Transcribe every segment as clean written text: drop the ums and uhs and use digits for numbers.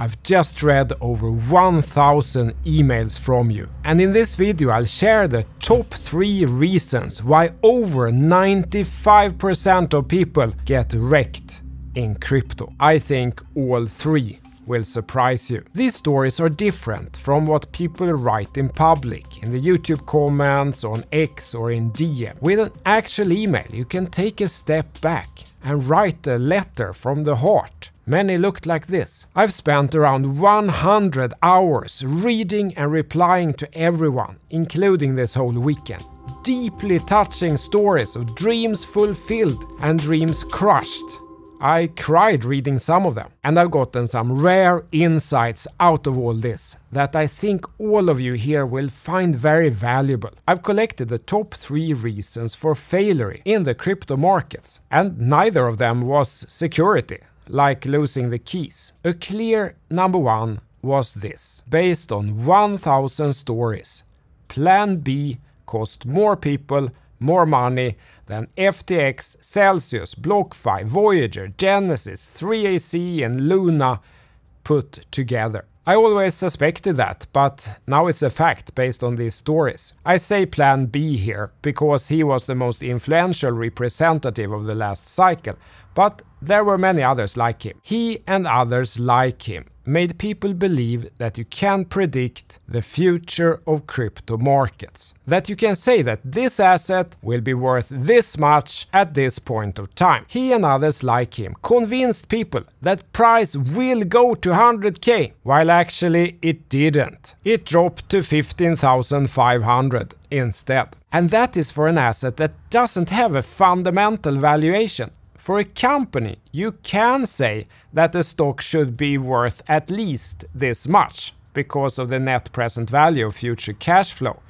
I've just read over 1000 emails from you, and in this video I'll share the top 3 reasons why over 95% of people get wrecked in crypto. I think all 3 will surprise you. These stories are different from what people write in public, in the YouTube comments, on X or in DM. With an actual email you can take a step back and write a letter from the heart. Many looked like this. I've spent around 100 hours reading and replying to everyone, including this whole weekend. Deeply touching stories of dreams fulfilled and dreams crushed. I cried reading some of them, and I've gotten some rare insights out of all this that I think all of you here will find very valuable. I've collected the top 3 reasons for failure in the crypto markets, and neither of them was security, like losing the keys. A clear number 1 was this. Based on 1000 stories, PlanB cost more people more money than FTX, Celsius, BlockFi, Voyager, Genesis, 3AC and Luna put together. I always suspected that, but now it's a fact based on these stories. I say PlanB here because he was the most influential representative of the last cycle, but there were many others like him. He and others like him made people believe that you can predict the future of crypto markets. That you can say that this asset will be worth this much at this point of time. He and others like him convinced people that price will go to 100k, while actually it didn't. It dropped to 15,500 instead. And that is for an asset that doesn't have a fundamental valuation. For a company, you can say that the stock should be worth at least this much because of the net present value of future cash flow.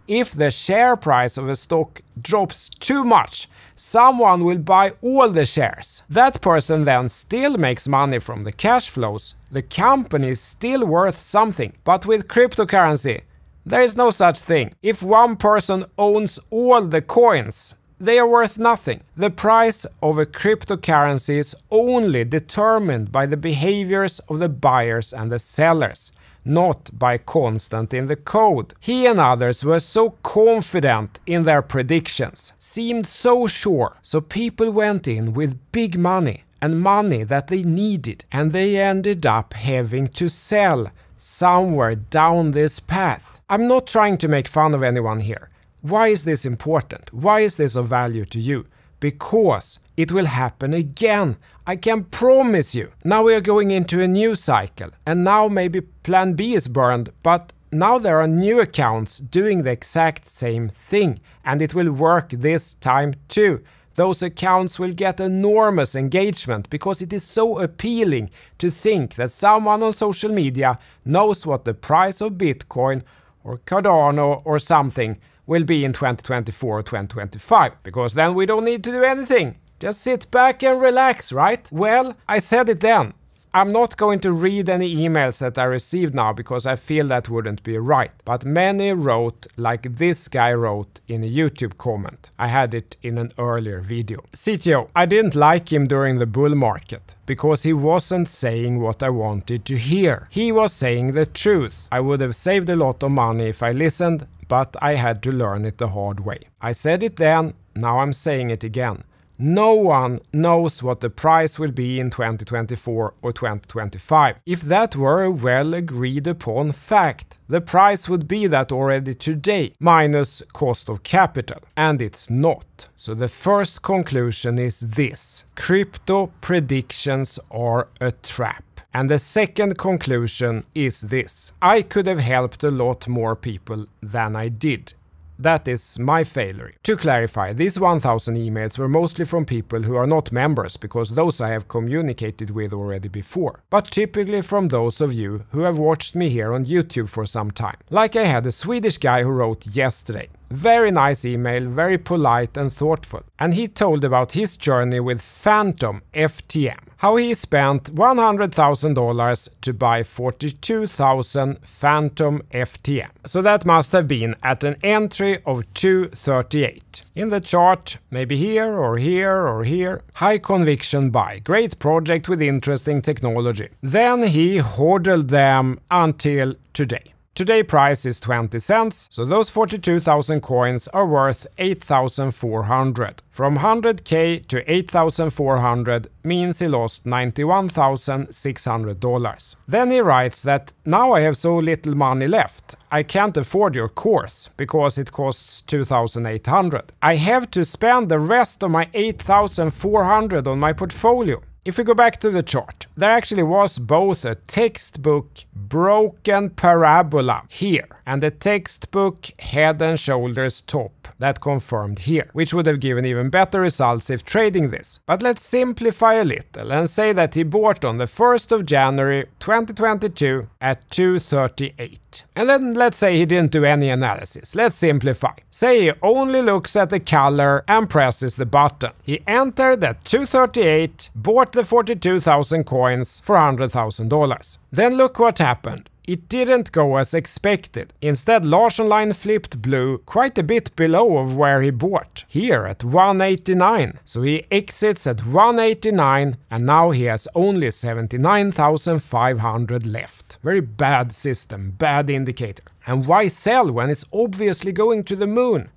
If the share price of a stock drops too much, someone will buy all the shares. That person then still makes money from the cash flows. The company is still worth something. But with cryptocurrency, there is no such thing. If one person owns all the coins, they are worth nothing. The price of a cryptocurrency is only determined by the behaviors of the buyers and the sellers, not by constant in the code. He and others were so confident in their predictions, seemed so sure, so people went in with big money and money that they needed, and they ended up having to sell somewhere down this path. I'm not trying to make fun of anyone here. Why is this important? Why is this of value to you? Because it will happen again. I can promise you. Now we are going into a new cycle, and now maybe PlanB is burned, but now there are new accounts doing the exact same thing, and it will work this time too. Those accounts will get enormous engagement because it is so appealing to think that someone on social media knows what the price of Bitcoin or Cardano or something will be in 2024 or 2025, because then we don't need to do anything. Just sit back and relax, right? Well, I said it then. I'm not going to read any emails that I received now because I feel that wouldn't be right. But many wrote like this guy wrote in a YouTube comment. I had it in an earlier video. CTO, I didn't like him during the bull market because he wasn't saying what I wanted to hear. He was saying the truth. I would have saved a lot of money if I listened, but I had to learn it the hard way. I said it then, now I'm saying it again. No one knows what the price will be in 2024 or 2025. If that were a well agreed upon fact, the price would be that already today, minus cost of capital. And it's not. So the first conclusion is this: crypto predictions are a trap. And the second conclusion is this: I could have helped a lot more people than I did. That is my failure. To clarify, these 1000 emails were mostly from people who are not members, because those I have communicated with already before, but typically from those of you who have watched me here on YouTube for some time. Like I had a Swedish guy who wrote yesterday. Very nice email, very polite and thoughtful. And he told about his journey with Phantom FTM. How he spent $100,000 to buy 42,000 Phantom FTM. So that must have been at an entry of 238. In the chart, maybe here or here or here. High conviction buy. Great project with interesting technology. Then he hodled them until today. Today price is 20 cents, so those 42,000 coins are worth 8,400. From 100k to 8,400 means he lost $91,600. Then he writes that now I have so little money left. I can't afford your course because it costs 2,800. I have to spend the rest of my 8,400 on my portfolio. If we go back to the chart, there actually was both a textbook broken parabola here and a textbook head and shoulders top that confirmed here, which would have given even better results if trading this. But let's simplify a little and say that he bought on the 1st of January 2022 at 238. And then let's say he didn't do any analysis. Let's simplify. Say he only looks at the color and presses the button. He entered at 238, bought the 42,000 coins for $100,000. Then look what happened. It didn't go as expected. Instead, LARSSON line flipped blue quite a bit below of where he bought, here at 189. So he exits at 189 and now he has only 79,500 left. Very bad system, bad indicator. And why sell when it's obviously going to the moon?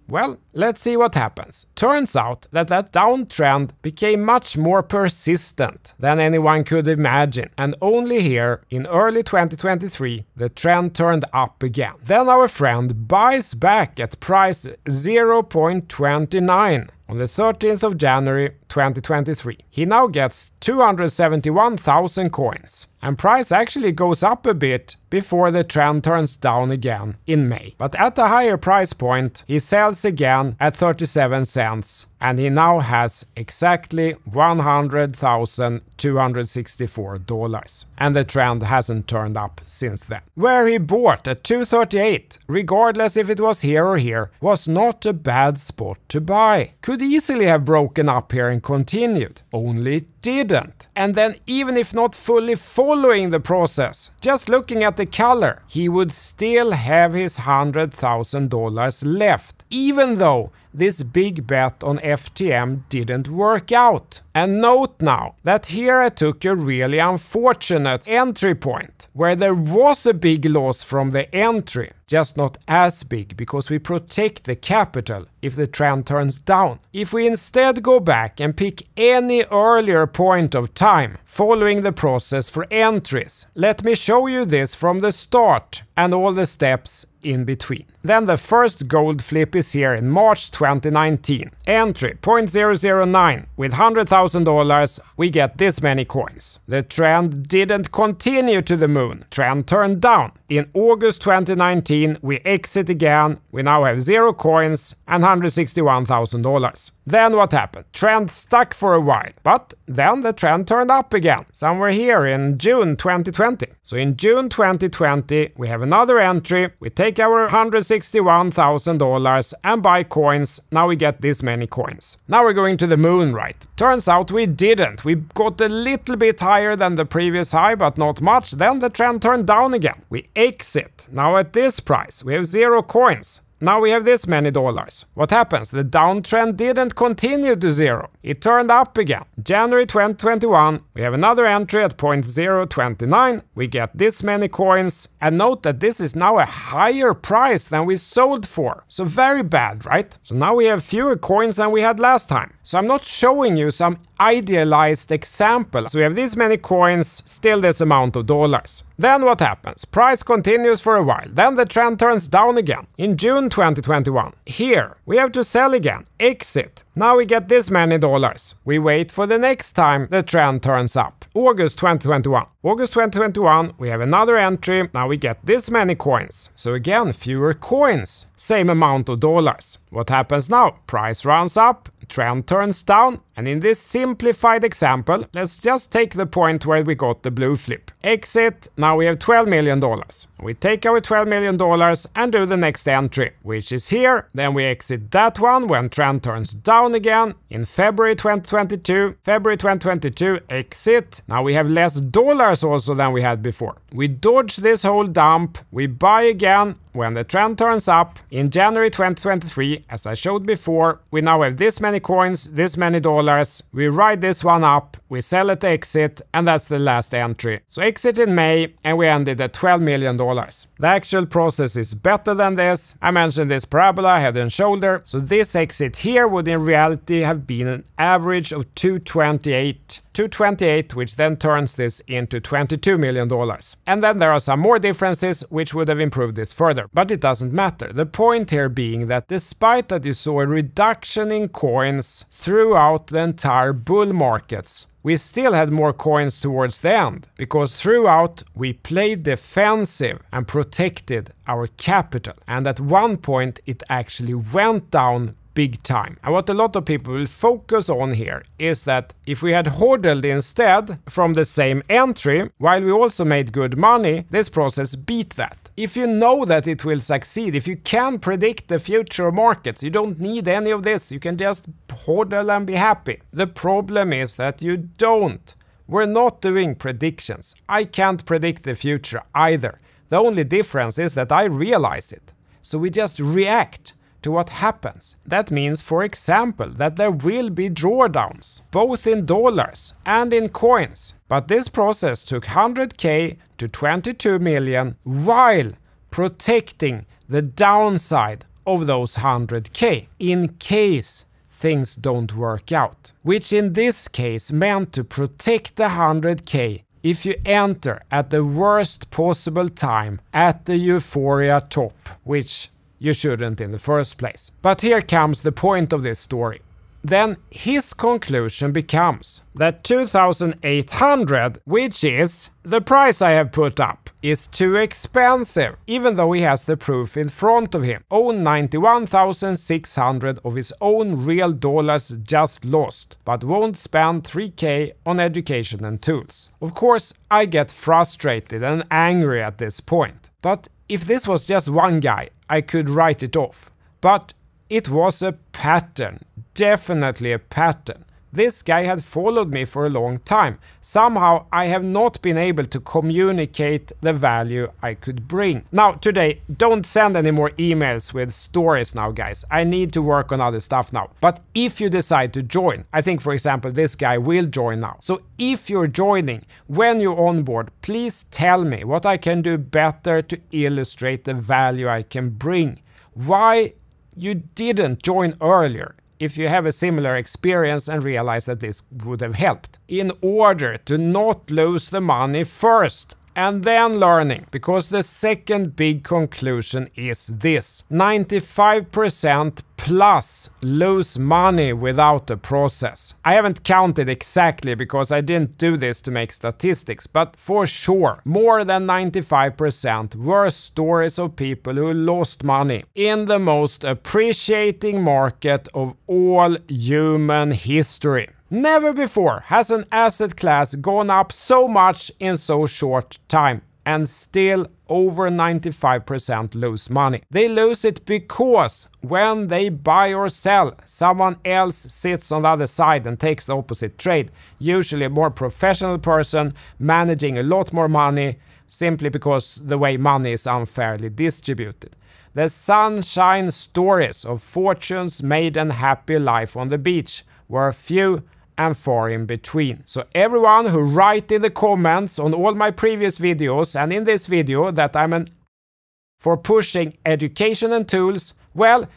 Well, let's see what happens. Turns out that downtrend became much more persistent than anyone could imagine, and only here in early 2023 the trend turned up again. Then our friend buys back at price 0.29 on the 13th of January 2023. He now gets 271,000 coins. And price actually goes up a bit before the trend turns down again in May. But at a higher price point, he sells again at 37 cents and he now has exactly $100,264. And the trend hasn't turned up since then. Where he bought at 238, regardless if it was here or here, was not a bad spot to buy. Could easily have broken up here and continued, only it didn't. And then even if not fully following the process, just looking at the color, he would still have his $100,000 left, even though this big bet on FTM didn't work out. And note now that here I took a really unfortunate entry point, where there was a big loss from the entry, just not as big because we protect the capital if the trend turns down. If we instead go back and pick any earlier point of time following the process for entries, let me show you this from the start and all the steps in between. Then the first gold flip is here in March 2019. Entry 0.009 with $100,000, we get this many coins. The trend didn't continue to the moon. Trend turned down. In August 2019 we exit again. We now have 0 coins and $161,000. Then what happened? Trend stuck for a while, but then the trend turned up again, somewhere here in June 2020. So in June 2020 we have another entry, we take our $161,000 and buy coins. Now we get this many coins. Now we're going to the moon, right? Turns out we didn't. We got a little bit higher than the previous high, but not much. Then the trend turned down again. We exit. Now at this price we have 0 coins. Now we have this many dollars. What happens? The downtrend didn't continue to 0. It turned up again. January 2021, we have another entry at 0.029. We get this many coins. And note that this is now a higher price than we sold for. So very bad, right? So now we have fewer coins than we had last time. So I'm not showing you some idealized example. So we have this many coins, still this amount of dollars. Then what happens? Price continues for a while. Then the trend turns down again. In June 2021, here we have to sell again. Exit. Now we get this many dollars. We wait for the next time the trend turns up. August 2021. August 2021, we have another entry. Now we get this many coins. So again, fewer coins, same amount of dollars. What happens now? Price runs up, trend turns down, and in this simplified example, let's just take the point where we got the blue flip. Exit, now we have $12 million. We take our $12 million and do the next entry, which is here. Then we exit that one when trend turns down again in February 2022. February 2022, exit. Now we have less dollars also than we had before. We dodge this whole dump, we buy again when the trend turns up in January 2023, as I showed before. We now have this many coins, this many dollars. We ride this one up, we sell at exit, and that's the last entry. So exit in May, and we ended at $12 million. The actual process is better than this. I mentioned this parabola, head and shoulder. So this exit here would in reality have been an average of 228, which then turns this into $22 million. And then there are some more differences which would have improved this further, but it doesn't matter. The point here being that despite that you saw a reduction in coins throughout the entire bull markets, we still had more coins towards the end, because throughout we played defensive and protected our capital, and at one point it actually went down big time. And what a lot of people will focus on here is that if we had hodled instead from the same entry, while we also made good money, this process beat that. If you know that it will succeed, if you can predict the future of markets, you don't need any of this. You can just hodl and be happy. The problem is that you don't. We're not doing predictions. I can't predict the future either. The only difference is that I realize it. So we just react to what happens. That means, for example, that there will be drawdowns, both in dollars and in coins. But this process took 100K to 22 million while protecting the downside of those 100K in case things don't work out. Which in this case meant to protect the 100K if you enter at the worst possible time at the euphoria top, which you shouldn't in the first place. But here comes the point of this story. Then his conclusion becomes that 2,800, which is the price I have put up, is too expensive, even though he has the proof in front of him. 91,600 of his own real dollars just lost, but won't spend 3K on education and tools. Of course, I get frustrated and angry at this point. But if this was just one guy, I could write it off. But it was a pattern, definitely a pattern. This guy had followed me for a long time. Somehow I have not been able to communicate the value I could bring. Now today, don't send any more emails with stories now, guys. I need to work on other stuff now. But if you decide to join, I think for example this guy will join now. So if you're joining, when you're on board, please tell me what I can do better to illustrate the value I can bring. Why you didn't join earlier, if you have a similar experience and realize that this would have helped, in order to not lose the money first and then learning. Because the second big conclusion is this: 95% plus lose money without the process. I haven't counted exactly because I didn't do this to make statistics, but for sure more than 95% were stories of people who lost money in the most appreciating market of all human history. Never before has an asset class gone up so much in so short time, and still over 95% lose money. They lose it because when they buy or sell, someone else sits on the other side and takes the opposite trade, usually a more professional person managing a lot more money, simply because the way money is unfairly distributed. The sunshine stories of fortunes made and happy life on the beach were few and far in between. So everyone who write in the comments on all my previous videos and in this video that I'm for pushing education and tools, well,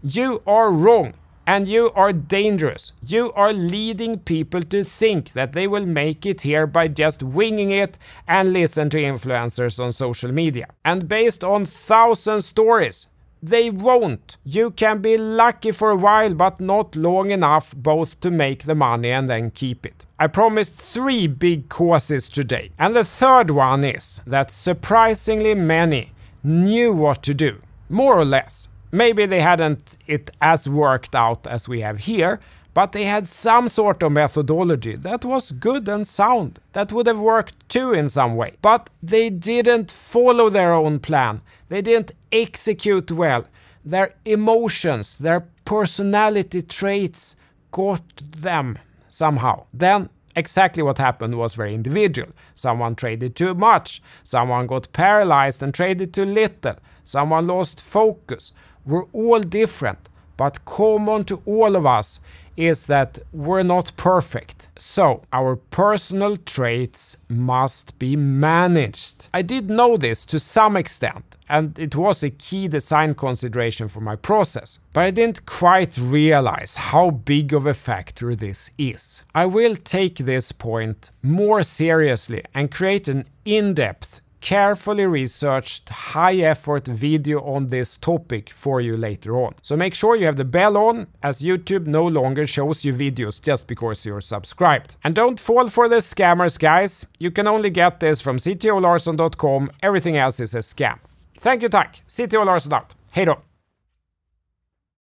you are wrong and you are dangerous. You are leading people to think that they will make it here by just winging it and listen to influencers on social media. And based on 1,000 stories, they won't. You can be lucky for a while, but not long enough both to make the money and then keep it. I promised 3 big causes today. And the third one is that surprisingly many knew what to do. More or less. Maybe they hadn't it as worked out as we have here, but they had some sort of methodology that was good and sound, that would have worked too in some way. But they didn't follow their own plan. They didn't execute well. Their emotions, their personality traits got them somehow. Then exactly what happened was very individual. Someone traded too much. Someone got paralyzed and traded too little. Someone lost focus. We're all different, but common to all of us is that we're not perfect. So our personal traits must be managed. I did know this to some extent, and it was a key design consideration for my process, but I didn't quite realize how big of a factor this is. I will take this point more seriously and create an in-depth, carefully researched, high-effort video on this topic for you later on. So make sure you have the bell on, as YouTube no longer shows you videos just because you're subscribed. And don't fall for the scammers, guys. You can only get this from ctolarsson.com. Everything else is a scam. Thank you, tack. CTO Larsson out. Hej då!